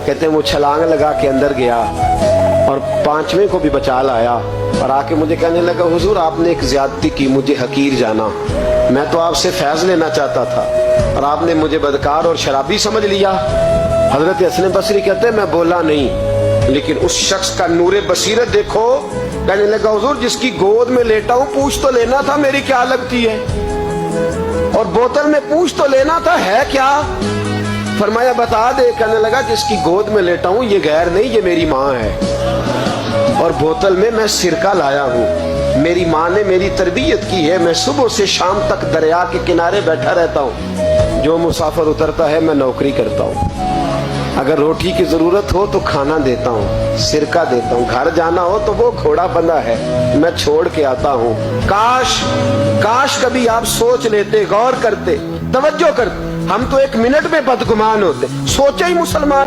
कहते हैं वो छलांग लगा के अंदर गया और 5वें को भी बचा लाया और आके मुझे कहने लगा, हुजूर आपने एक ज्यादती की, मुझे हकीर जाना, मैं तो आपसे फैज लेना चाहता था और आपने मुझे बदकार और शराबी समझ लिया। हजरत हसन बसरी कहते हैं मैं बोला नहीं, लेकिन उस शख्स का नूरे बसीरत देखो। कहने लगा, हुजूर जिसकी गोद में लेटा हूं पूछ तो लेना था मेरी क्या लगती है, और बोतल में पूछ तो लेना था है क्या। फरमाया बता दे। कहने लगा, जिसकी गोद में लेटा हूं ये गैर नहीं, ये मेरी माँ है, और बोतल में मैं सिरका लाया हूं। मेरी माँ ने मेरी तरबियत की है, मैं सुबह से शाम तक दरिया के किनारे बैठा रहता हूं, जो मुसाफिर उतरता है मैं नौकरी करता हूं, अगर रोटी की जरूरत हो तो खाना देता हूँ, सिरका देता हूँ, घर जाना हो तो वो घोड़ा बंधा है मैं छोड़ के आता हूँ। काश कभी आप सोच लेते, गौर करते, तवज्जो करते, हम तो एक मिनट में बदगुमान होते। सोचे ही मुसलमान